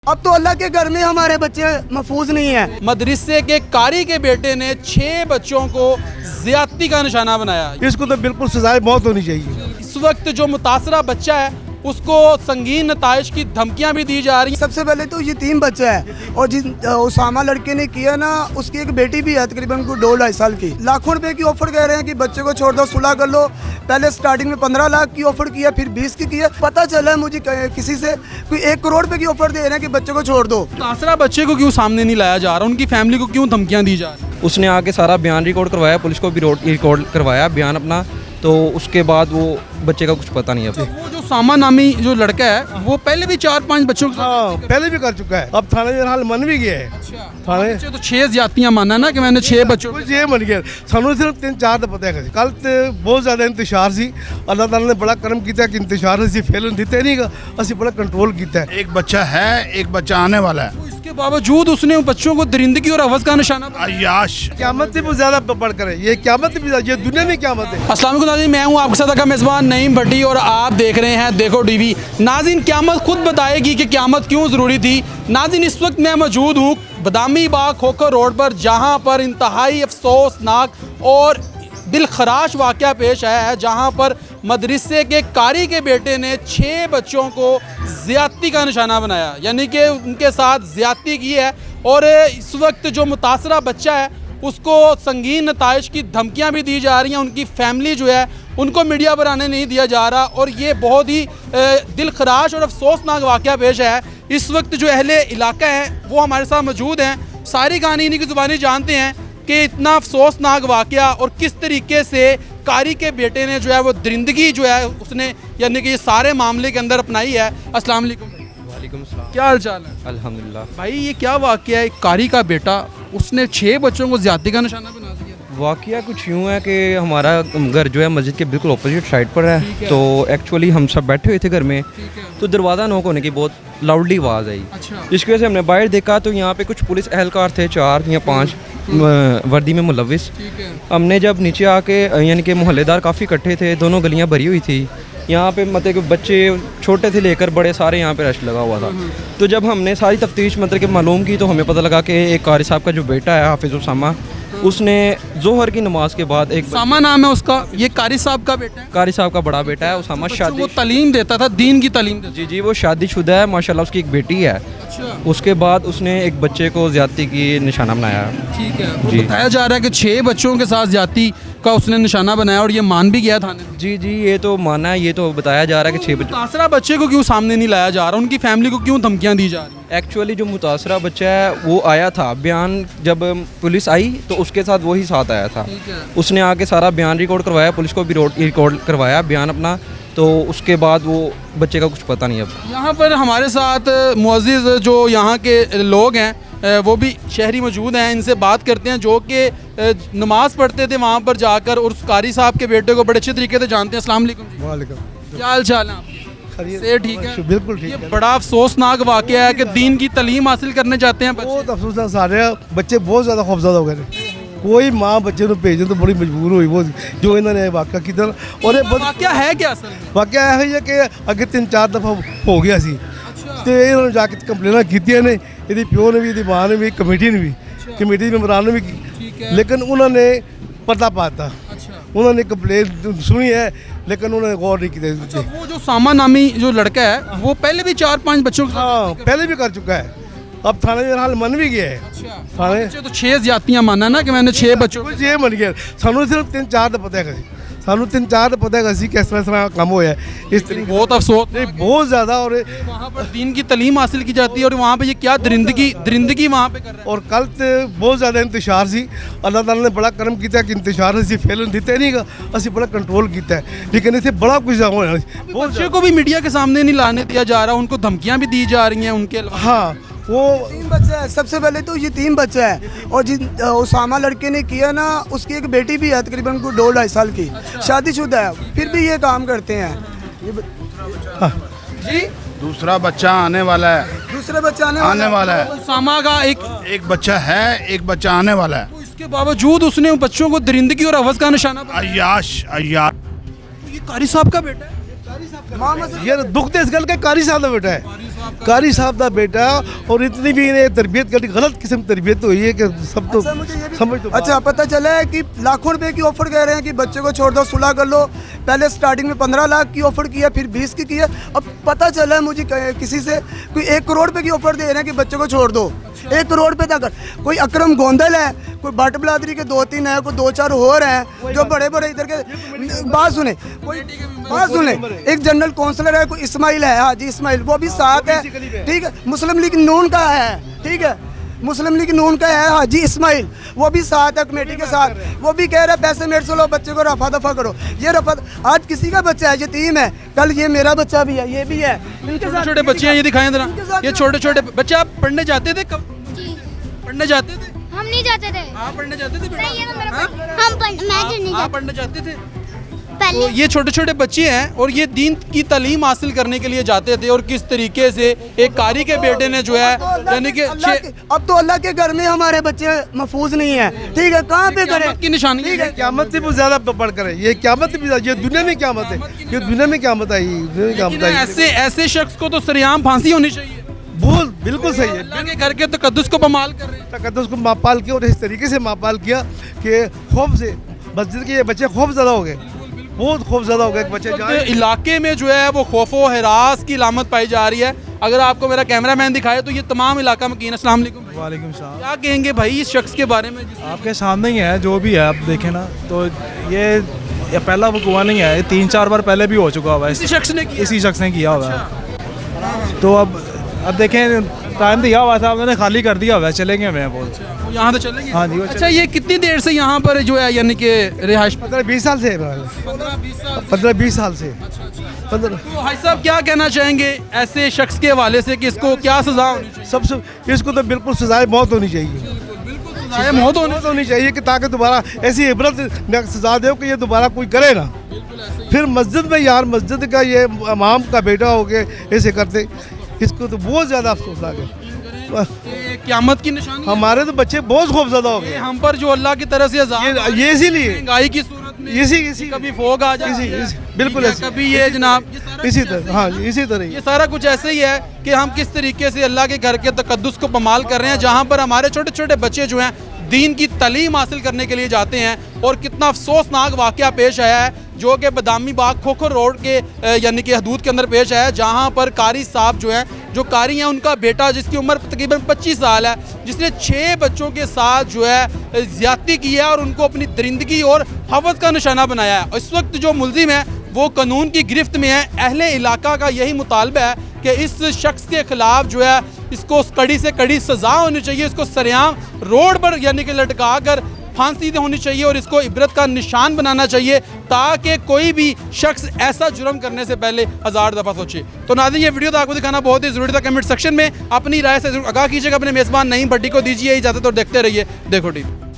अब तो अल्लाह के घर में हमारे बच्चे महफूज नहीं है। मदरसे के कारी के बेटे ने 6 बच्चों को ज्यादती का निशाना बनाया। इसको तो बिल्कुल सजाए मौत होनी चाहिए। इस वक्त जो मुतासरा बच्चा है उसको संगीन नताइश की धमकियां भी दी जा रही हैं। सबसे पहले तो यतीम बच्चा है और जिस उसामा लड़के ने किया ना, उसकी एक बेटी भी है तकरीबन 2-2.5 साल की। लाखों रुपए की ऑफर कह रहे हैं कि बच्चे को छोड़ दो, सुलह कर लो। पहले स्टार्टिंग में 15 लाख की ऑफर किया, फिर 20 की किया। पता चला मुझे किसी से कोई 1 करोड़ रुपए की ऑफर दे रहे हैं कि बच्चे को छोड़ दो। मुतासरा बच्चे को क्यों सामने नहीं लाया जा रहा, उनकी फैमिली को क्यों धमकियां दी जा रही? उसने आके सारा बयान रिकॉर्ड करवाया, पुलिस को भी रिकॉर्ड करवाया बयान अपना, तो उसके बाद वो बच्चे का कुछ पता नहीं है। वो जो सामा नामी जो लड़का है वो पहले भी 4-5 बच्चों के हाँ, पहले भी कर चुका है। अब थाने में हाल मन भी गया है। अच्छा, थाने बच्चे तो 6 ज्यादतियां माना ना कि मैंने 6 बच्चों कुछ ये मन गया। सानू सिर्फ 3-4 ਦਾ ਪਤਾ ਹੈ। ਕੱਲ ਤੇ ਬਹੁਤ ਜ਼ਿਆਦਾ ਇੰਤਸ਼ਾਰ ਸੀ। ਅੱਲਾਹ ਤਾਲਾ ਨੇ ਬੜਾ ਕਰਮ ਕੀਤਾ कि इंतशार ਅਸੀਂ ਫੇਲਣ ਦਿੱਤੇ ਨਹੀਂਗਾ, ਅਸੀਂ ਬੜਾ कंट्रोल ਕੀਤਾ है। एक बच्चा है, एक बच्चा आने वाला है। इसके बावजूद उसने उन बच्चों को दरिंदगी और हवस का निशाना बनाया। अय्याश क़यामत से भी ज़्यादा बढ़ कर है ये, क़यामत से भी ज़्यादा, ये दुनिया में क़यामत है। अस्सलाम वालेकुम नाज़रीन, मैं हूं आपके साथ का मेज़बान नईम भट्टी और आप देख रहे हैं देखो टीवी। नाज़रीन, क़यामत खुद बताएगी कि क़यामत क्यों ज़रूरी थी। नाज़रीन, इस वक्त मैं मौजूद हूँ बदामी बाग खोखर रोड पर, जहाँ पर इंतहाई अफसोसनाक और दिलखराश वाक़या पेश आया है, जहाँ पर मदरसे के कारी के बेटे ने 6 बच्चों को ज़्यादती का निशाना बनाया, यानी कि उनके साथ ज़्यादती की है। और इस वक्त जो मुतासरा बच्चा है उसको संगीन नताइश की धमकियां भी दी जा रही हैं। उनकी फैमिली जो है उनको मीडिया पर आने नहीं दिया जा रहा और ये बहुत ही दिलखराश और अफसोसनाक वाक़या पेश है। इस वक्त जो अहले इलाका है वो हमारे साथ मौजूद हैं, सारी कहानी इन्हीं की ज़ुबानी जानते हैं कि इतना अफसोसनाक वाक़या और किस तरीके से कारी के बेटे ने जो है वो दरिंदगी जो है उसने यानी कि ये सारे मामले के अंदर अपनाई है। अस्सलाम वालेकुम। वालेकुम सलाम। क्या हाल चाल है? अल्हम्दुलिल्लाह। भाई ये क्या वाक़या है, कारी का बेटा उसने 6 बच्चों को ज़्यादती का निशाना बना दिया। वाक़या कुछ यूँ है कि हमारा घर जो है मस्जिद के बिल्कुल ऑपोजिट साइड पर है, ठीक है। तो एक्चुअली हम सब बैठे हुए थे घर में, ठीक है। तो दरवाज़ा नॉक होने की बहुत लाउडली आवाज़ आई। अच्छा। जिसकी वजह से हमने बाहर देखा तो यहाँ पे कुछ पुलिस एहलकार थे, 4 या 5 वर्दी में मुलविस। ठीक है। हमने जब नीचे आके यानी कि मोहल्लेदार काफ़ी इकट्ठे थे, दोनों गलियाँ भरी हुई थी यहाँ पे, मतलब कि बच्चे छोटे से लेकर बड़े सारे यहाँ पे रश लगा हुआ था। तो जब हमने सारी तफ्तीश मतलब कि मालूम की तो हमें पता लगा कि एक कारी साहब का जो बेटा है हाफिज़ उसामा, उसने जोहर की नमाज के बाद एक सामा नाम है उसका, ये कारी साहब का बेटा है। कारी साहब का बड़ा बेटा है उसामा, बच्चों शादी को तालीम देता था, दीन की तालीम देता जी वो शादीशुदा है माशाल्लाह, उसकी एक बेटी है। अच्छा, उसके बाद उसने एक बच्चे को ज़्यादती की निशाना बनाया। ठीक है। तो जी। बताया जा रहा है कि 6 बच्चों के साथ ज्यादती का उसने निशाना बनाया और ये मान भी गया थाने में। जी ये तो माना है, ये तो बताया जा रहा है कि 6 बच्चे। मुतासरा बच्चे को क्यों सामने नहीं लाया जा रहा, उनकी फैमिली को क्यों धमकियां दी जा रही हैं? एक्चुअली जो मुतासरा बच्चा है वो आया था, बयान जब पुलिस आई तो उसके साथ वही साथ आया था। ठीक है। उसने आके सारा बयान रिकॉर्ड करवाया, पुलिस को भी रिकॉर्ड करवाया बयान अपना, तो उसके बाद वो बच्चे का कुछ पता नहीं। अब यहाँ पर हमारे साथ मुअज़्ज़िज़ जो यहाँ के लोग हैं वो भी शहरी मौजूद हैं, इनसे बात करते हैं, जो कि नमाज़ पढ़ते थे वहाँ पर जाकर और उस कारी साहब के बेटे को बड़े अच्छे तरीके से जानते हैं। अस्सलाम वालेकुम जी। वालेकुम। क्या हाल चाल है आपके? खैरियत? से ठीक है? बिल्कुल ठीक ये है। बड़ा अफसोसनाक वाक़या है कि दीन की तालीम हासिल करने जाते हैं बच्चे। बहुत अफसोस सारे बच्चे बहुत ज़्यादा खौफज़दा हो गए। कोई माँ बच्चे को भेजने तो बड़ी मजबूर हुई वो जो इन्होंने वाक़या किया। और ये वाक़या है क्या असल में? वाक़या यह है कि अगे 3-4 दफ़ा हो गया सी ਤੇ ਇਹਨਾਂ ਨੂੰ ਜਾ ਕੇ ਕੰਪਲੇਨਾਂ ਕੀਤੀਆਂ ਨੇ, ਇਹਦੀ ਪਿਓ ਨੇ ਵੀ, ਇਹਦੀ ਮਾਂ ਨੇ ਵੀ, ਕਮੇਟੀ ਨੇ ਵੀ, ਕਮੇਟੀ ਦੇ ਮੈਂਬਰਾਂ ਨੇ ਵੀ, लेकिन उन्होंने पर्दा पाता। अच्छा। उन्होंने कंप्लेन सुनी है लेकिन उन्होंने गौर नहीं किया। वो जो सामा नामी जो लड़का है वो पहले भी 4-5 बच्चों के साथ। हाँ, पहले भी कर चुका है। अब थाने में हाल मन भी गया है। अच्छा। थाने बच्चे तो 6 ज्यादतियां माना ना कि मैंने 6 बच्चों कुछ ये मन गया। सानू सिर्फ 3-4 ਦਾ ਪਤਾ ਹੈ। सानू 3-4 ਦਾ पता है किस तरह काम होया है इस तरीके। बहुत अफसोस नहीं बहुत ज़्यादा। और वहाँ पर दीन की तालीम हासिल की जाती है और वहाँ पे ये क्या दरिंदगी वहाँ पे कर रहा है। और कल तो बहुत ज़्यादा इंतशार सी। अल्लाह ताला ने बड़ा करम किया कि इंतशार असी फैलन दिते नहींगा, असी बड़ा कंट्रोल किया है। लेकिन इतने बड़ा कुछ होया बच्चे को भी मीडिया के सामने नहीं लाने दिया जा रहा, उनको धमकियाँ भी दी जा रही हैं उनके अलावा। हाँ वो यतीम बच्चा है। सबसे पहले तो यतीम बच्चा है और जिस उसामा लड़के ने किया ना, उसकी एक बेटी भी है तकरीबन 2-2.5 साल की, शादीशुदा है, फिर भी ये काम करते हैं। जी, दूसरा बच्चा आने वाला है। दूसरे बच्चा आने वाला है। उसामा का एक बच्चा है, एक बच्चा आने वाला है। इसके बावजूद उसने उन बच्चों को दरिंदगी और हवस का निशाना बनाया। अय्याश अय्याश ये कारी साहब का बेटा है। ये दुख तो इस गल का कारी साहब का बेटा है, कारी साहब का बेटा। और इतनी भी इन्हें तरबियत करनी गलत किस्म की तरबियत हुई है कि सब तो समझ तो अच्छा पता चला है कि लाखों रुपए की ऑफर कह रहे हैं कि बच्चे को छोड़ दो, सुलह कर लो। पहले स्टार्टिंग में 15 लाख की ऑफर किया, फिर 20 की है। अब पता चला है मुझे किसी से कोई 1 करोड़ रुपए की ऑफर दे रहे हैं कि बच्चे को छोड़ दो। 1 करोड़ रुपए तक कोई अकरम गोंदल है, कोई भट्ट बिलादरी के 2-3 है, कोई 2-4 और हैं जो बड़े बड़े इधर के। बात सुने, कोई बात सुने, एक जनरल काउंसलर है, कोई इस्माइल है, हाजी इस्माइल, वो भी साथ है, ठीक है। मुस्लिम लीग नून का है, ठीक है, मुस्लिम लीग नून का है हाजी इस्माइल, वो भी साथ है कमेटी के साथ। वो भी कह रहा है पैसे मेरे से लो, बच्चे को रफा दफा करो। ये रफा आज किसी का बच्चा है, यतीम है, कल ये मेरा बच्चा भी है, ये भी है। छोटे छोटे बच्चे हैं, ये दिखाएं जरा, ये छोटे छोटे बच्चे। आप पढ़ने जाते थे कब? जी पढ़ने जाते थे? हम नहीं जाते थे। आप पढ़ने जाते थे बेटा? नहीं, ये तो मेरा हाँ? हम मैं तो नहीं आप जाता पढ़ने जाते थे? तो पहले। ये छोटे छोटे बच्चे हैं और ये दीन की तालीम हासिल करने के लिए जाते थे, और किस तरीके से एक कारी के बेटे ने जो है यानी कि अब तो अल्लाह के घर में हमारे बच्चे महफूज नहीं है, ठीक है। कहाँ पे करें? की निशानी ठीक है, क़यामत से भी ज़्यादा बढ़ कर है ये, क़यामत से भी ज़्यादा, ये दुनिया में क़यामत है, ये दुनिया में क़यामत आई, दुनिया में क़यामत आई। ऐसे ऐसे शख्स को तो सरेआम फांसी होनी चाहिए। बिल्कुल सही है। अल्लाह के घर के तकद्दुस को बमाल कर रहे हैं। तकद्दुस को मापाल किया और इस तरीके से मापाल किया कि खौफ से मस्जिद के ये बच्चे खौफ ज़्यादा हो गए, बहुत खौफ ज़्यादा हो गए बच्चे। तो इलाके में जो है वो खौफो हिरास की लामत पाई जा रही है। अगर आपको मेरा कैमरामैन दिखाए तो ये तमाम इलाका मकीन। अस्सलाम वालेकुम भाई। वालेकुम सलाम। क्या कहेंगे भाई इस शख्स के बारे में? आपके सामने ही है, जो भी है आप देखें ना, तो ये पहला वकूआ नहीं है, ये 3-4 बार पहले भी हो चुका हुआ है। इसी शख्स ने किया? इसी शख्स ने किया हुआ है। तो अब देखें, टाइम दिया हुआ था, उन्होंने खाली कर दिया हुआ है, चलेंगे हमें बहुत। वो यहाँ तो चलेंगे? हाँ जी, वो अच्छा, ये कितनी देर से यहाँ पर जो है यानी कि रिहाइश? 15-20 साल से, 15-20 साल से। 15 तो भाई साहब क्या कहना चाहेंगे ऐसे शख्स के हवाले से कि इसको क्या सजा होनी चाहिए? सबसे इसको तो बिल्कुल सजाए मौत होनी चाहिए, सजाए मौत होनी चाहिए कि ताकि दोबारा ऐसी इबरत सजा दे कि ये दोबारा कोई करे ना। फिर मस्जिद में यार, मस्जिद का ये इमाम का बेटा हो के ऐसे करते, इसको तो बहुत ज़्यादा अफसोस लगे। क़यामत की निशानी हमारे तो बच्चे बहुत खौफज़दा हो गए हम पर, जो अल्लाह की तरफ से अज़ाब ये इसीलिए महंगाई की सूरत में, इसी कभी फोग आ जाए, बिल्कुल ऐसे, कभी ये जनाब, ये सारा इसी कुछ तरह, ऐसे हाँ ही है। इसी तरह ही। ये सारा कुछ ऐसे ही है कि हम किस तरीके से अल्लाह के घर के तकद्दुस को बमाल कर रहे हैं, जहाँ पर हमारे छोटे छोटे बच्चे जो हैं दीन की तालीम हासिल करने के लिए जाते हैं। और कितना अफसोसनाक वाक़या पेश आया है जो कि बदामी बाग खोखर रोड के यानी कि हदूद के अंदर पेश आया है, जहाँ पर कारी साहब जो हैं, जो कारी हैं, उनका बेटा जिसकी उम्र तकरीबन 25 साल है, जिसने 6 बच्चों के साथ जो है ज़्यादती की है और उनको अपनी दरिंदगी और हवस का निशाना बनाया है। इस वक्त जो मुलजिम है वो कानून की गिरफ्त में है। अहले इलाका का यही मुतालबा है कि इस शख्स के खिलाफ जो है इसको कड़ी से कड़ी सज़ा होनी चाहिए, इसको सरेआम रोड पर यानी कि लटका कर फांसी होनी चाहिए और इसको इबरत का निशान बनाना चाहिए, ताकि कोई भी शख्स ऐसा जुर्म करने से पहले 1000 दफ़ा सोचे। तो नाज़रीन, ये वीडियो तो आपको दिखाना बहुत ही ज़रूरी था। कमेंट सेक्शन में अपनी राय से जरूर आगाह कीजिएगा। अपने मेज़बान नईम भट्टी को दीजिए इजाज़त और देखते रहिए देखो टीवी।